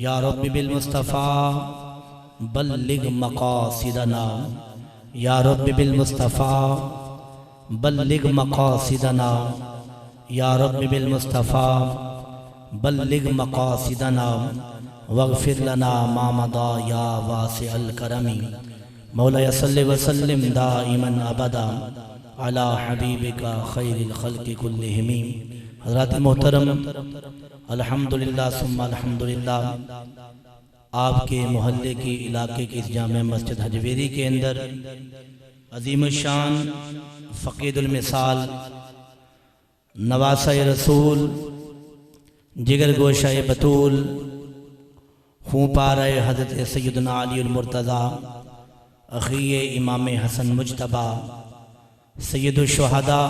या रब्बी बिल मुस्तफ़ा बल्लिग मक़ासिदना, या रब्बी बिल मुस्तफ़ा बल्लिग मक़ासिदना, या रब्बी बिल मुस्तफ़ा बल्लिग मक़ासिदना वग़फ़िर लना मा मदा या वासिअल करमी। मौला सल्लि व सल्लिम दाइमन अबदा अला हबीबिका खैरिल खल्क़ि कुल्लिहिम। हज़रात मोहतरम, अल्हम्दुलिल्लाह सुम्मा अल्हम्दुलिल्लाह, आपके मोहल्ले की इलाके की इस जामे मस्जिद हजवेरी के अंदर अज़ीम शान फ़क़ीदुल मिसाल नवासा रसूल जिगर गोशाए बतूल खूँ पारे हज़रत सैयदना अली मुर्तज़ा अख़ीए इमाम हसन मुज्तबा सैयदुश्शुहदा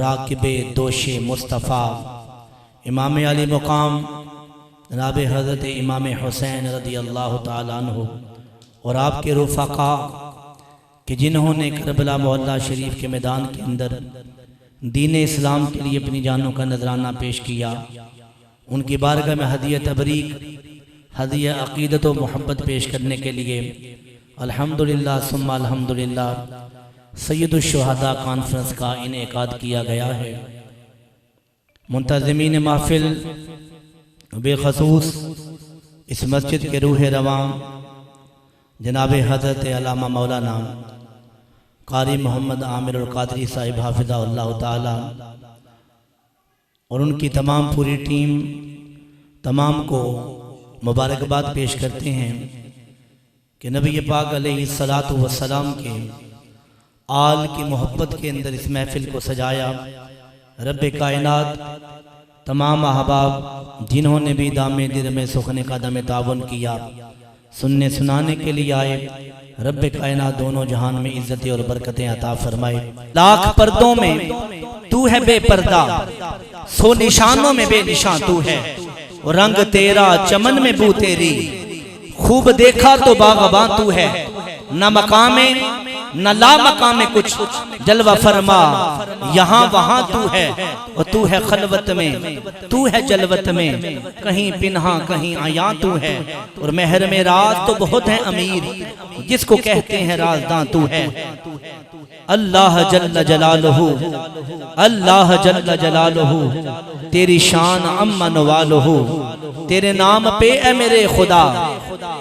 राकिबे दोशे मुस्तफ़ा इमाम अली मुक़ाम जनाब हज़रत इमाम हुसैन रज़ी अल्लाह ताला अन्हु और आपके रुफ़क़ा कि जिन्होंने करबला मोहल्ला शरीफ के मैदान के अंदर दीन इस्लाम के लिए अपनी जानों का नजराना पेश किया, उनकी बारगाह में हदिया तबरीक, हदिया अक़ीदत व मोहब्बत पेश करने के लिए अल्हम्दुलिल्लाह सुम्मा अल्हम्दुलिल्लाह सैयदुश्शुहदा कॉन्फ्रेंस का इनेकाद किया गया है। मुंतज़िमीन महफ़िल बेखसूस इस मस्जिद के रूह रवां जनाब हज़रत अल्लामा मौलाना कारी मोहम्मद आमिर कादरी साहिब हाफ़िज़हुल्लाह ताला और उनकी तमाम पूरी टीम तमाम को मुबारकबाद पेश करते हैं कि नबी पाक अलैहिस्सलातु वस्सलाम के आल की मोहब्बत के अंदर इस महफ़िल को सजाया। रब्बे कायनात तमाम अहबाब जिन्होंने भी दामे दिल में सुखने का दम तावन किया, सुनने सुनाने के लिए आए, रब्बे कायनात दोनों जहान में इज्जतें और बरकतें अता फरमाए। लाख पर्दों में तू है बेपर्दा, सौ निशानों में बेनिशान तू है, और रंग तेरा चमन में बू तेरी, खूब देखा तो बाग़बां तू है, न मकामे न ला मकामे कुछ जलवा फरमा, यहाँ वहाँ तू है और तू है खलवत में, तू है जलवत में, कहीं पिन्हा कहीं आया तू है, और महर में राज तो बहुत है अमीर, जिसको कहते हैं राजदां तू है। अल्लाह जल्ल जलालुहु, अल्लाह जल्ल जलालुहु, तेरी शान अम्मन वालुहु, तेरे नाम पे ए मेरे खुदा,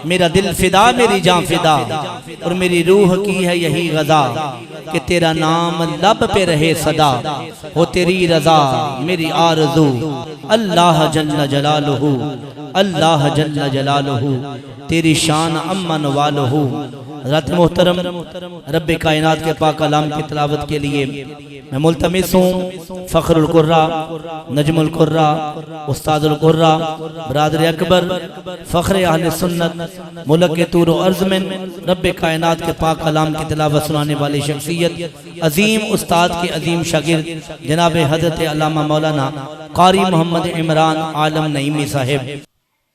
मेरा दिल फिदा मेरी जान फिदा, और मेरी रूह की है यही गज़ा कि तेरा नाम लब पे रहे सदा, हो तेरी रज़ा मेरी आरज़ू। अल्लाह जल्ल जलालुहु, अल्लाह जल्ल जलालुहु, तेरी शान अम्मन वालुहु। हज़रत मोहतरम, रब्बे कायनात के पाक कलाम की तिलावत के लिए मैं मुल्तमिस हूँ फ़ख्रुल कुर्रा, नजमुल कुर्रा, उस्तादुल कुर्रा, बरादर अकबर, फ़ख्र अहले सुन्नत, मुल्क के तूर अर्ज़ में रब्बे कायनात के पाक कलाम की तिलावत सुनाने वाली शख्सियत अज़ीम उस्ताद के अज़ीम शागिर्द जनाब हज़रत अल्लामा मौलाना कारी मोहम्मद इमरान आलम नईमी साहिब।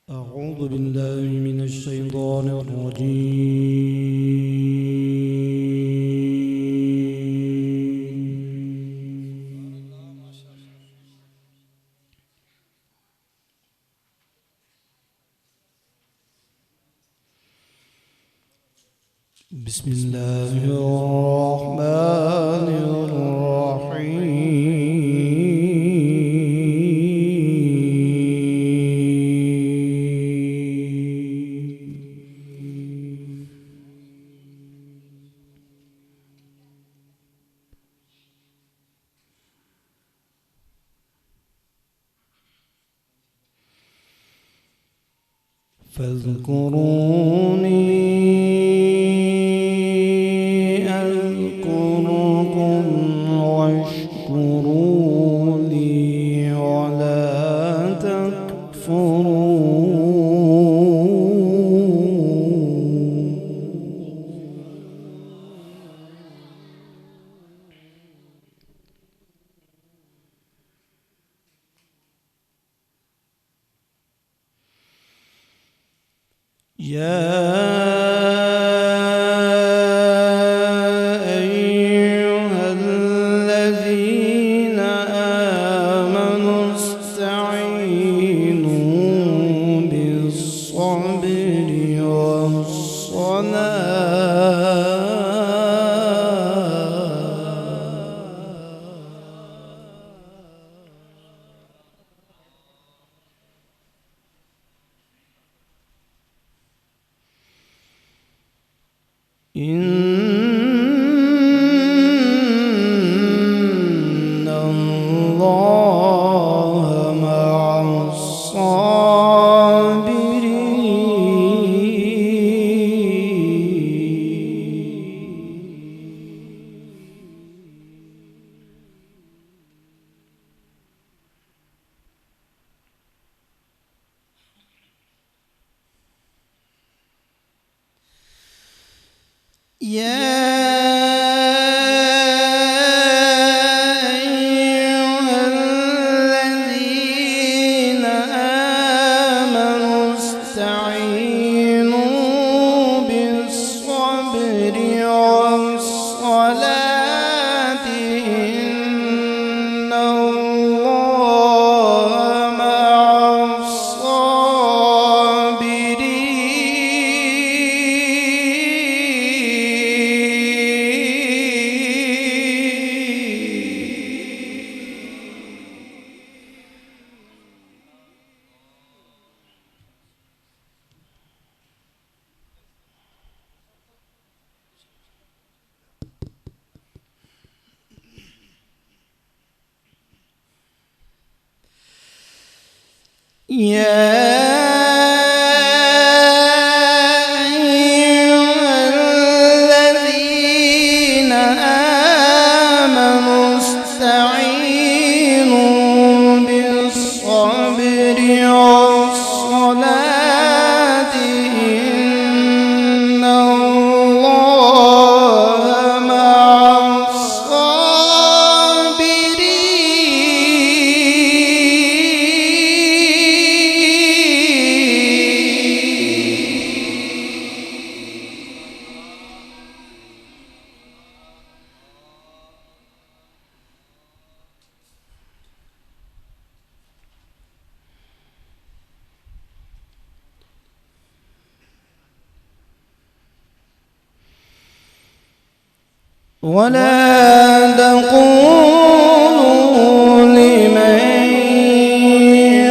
अऊज़ु बिल्लाहि मिनश शैतानिर रजीम। बिस्मिल्लाहिर रहमानिर रहीम। फ़ज़्कुरूनी अज़्कुरुकुम वश्कुरूली वला तकफ़ुरून। या अय्युहल्लज़ीन आमनुस्तईनू बिस्सब्र بالصبر والصلاة إن الله مع ولا تقولوا لمن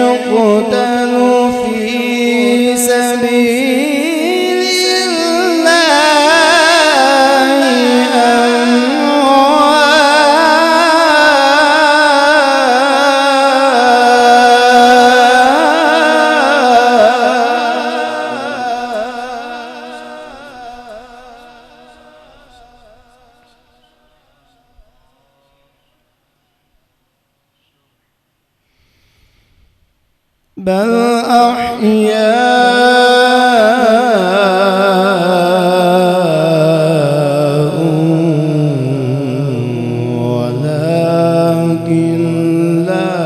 يقتل في سبيل الله بل أحياء ولكن لا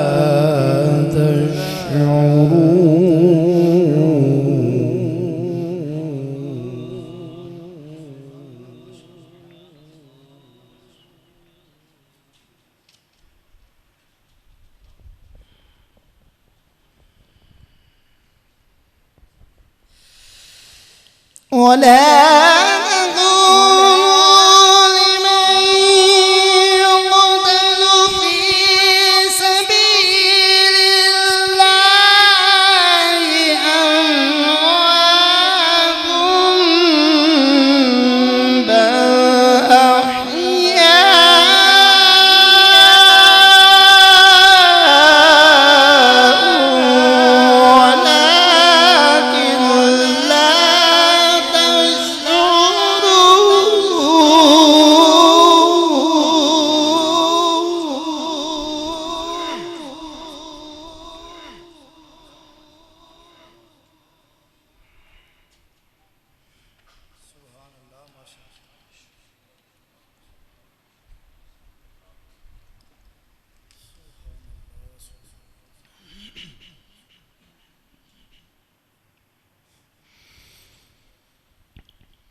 ولا تقولوا لمن يقتل في سبيل الله أموات بل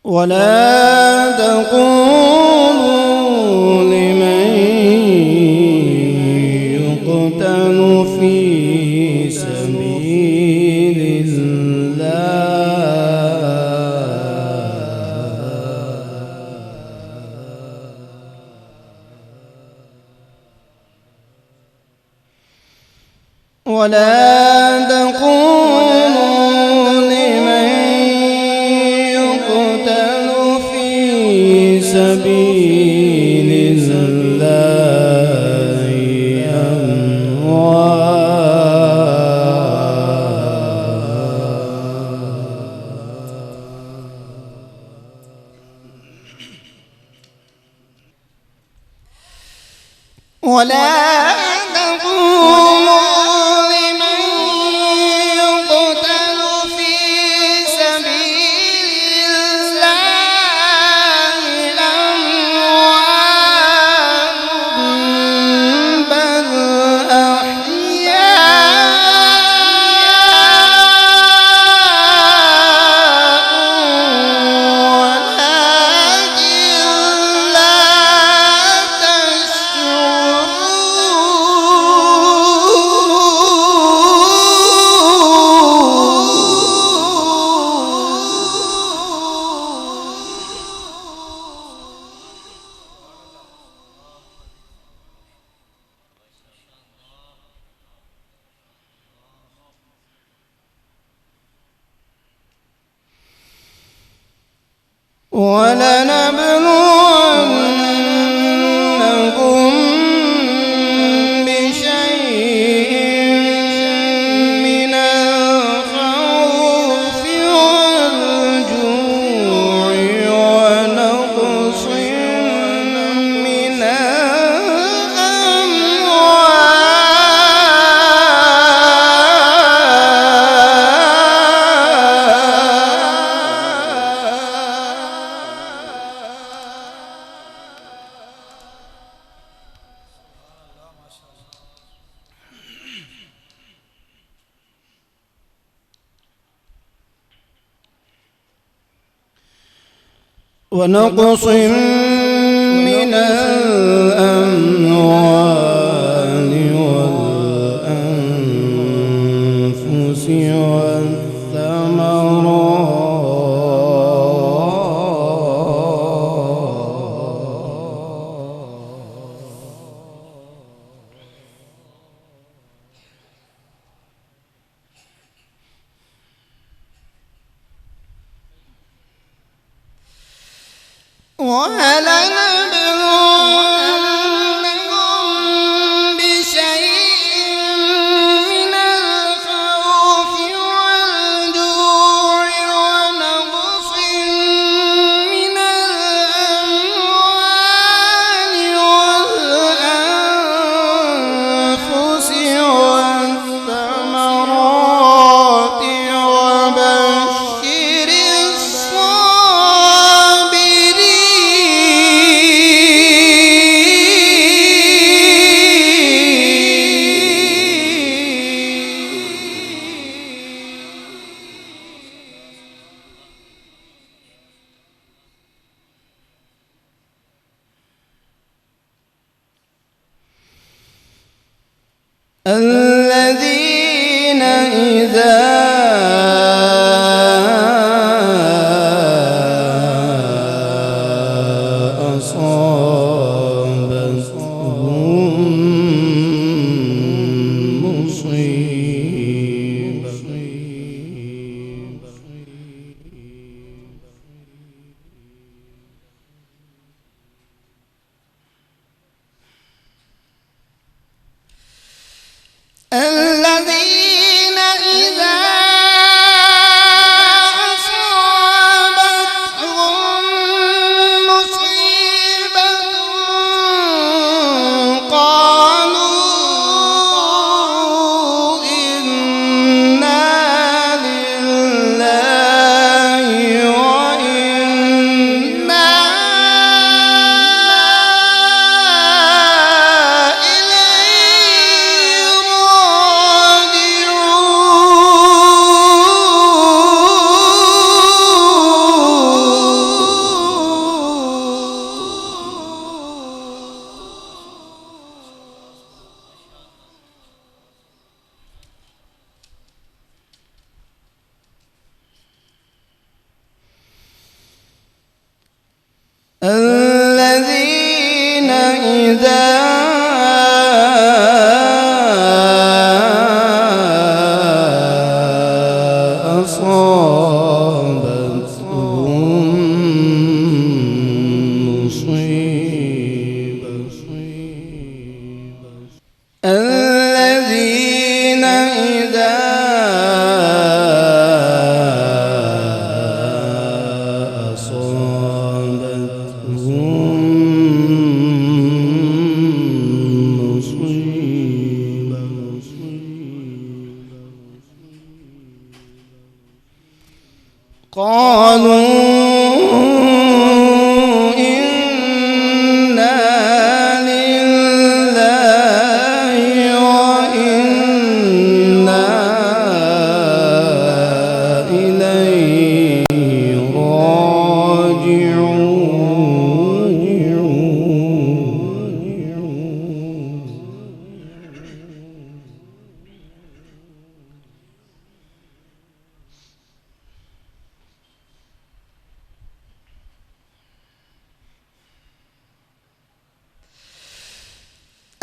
ولا تقولوا لمن يقتل في سبيل الله ولا تقولوا لمن يقتل في سبيل الله أموات ولا تقولوا لمن يقتل في سبيل الله أموات بل ولنبلونكم بشيء من الخوف والجوع ونقص من ونقص من الأموال والأنفس ولنبلونكم بشيء من الخوف والجوع ونقص من الأموال والأنفس والثمرات وبشر الذين إذا أصابتهم مصيبة الذين إذا أصابتهم مصيبة قالوا إنا لله وإنا الذين إذا أصابتهم مصيبة الذين إذا أصابتهم مصيبة قالوا إنا لله وإنا إليه راجعون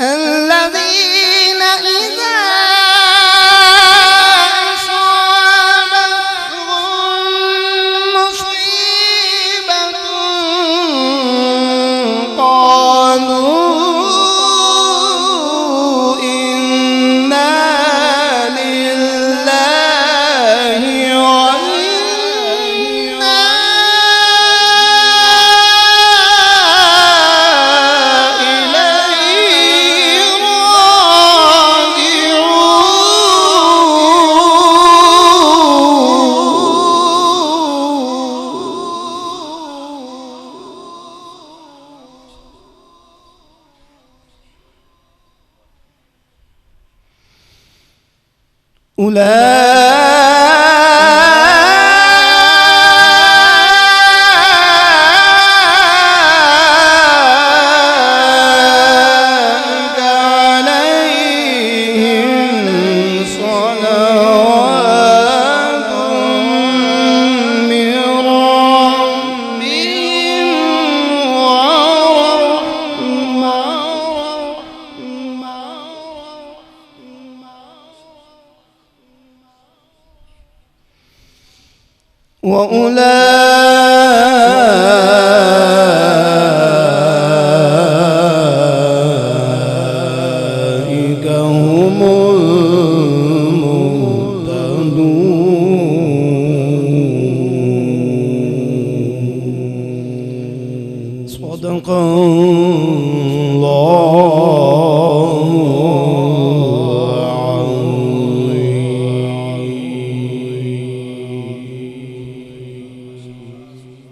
الذين إذا أصابتهم مصيبة قالوا إنا لله وإنا إليه أولئك عليهم صلوات من ربهم وأولئك هم المهتدون صدق الله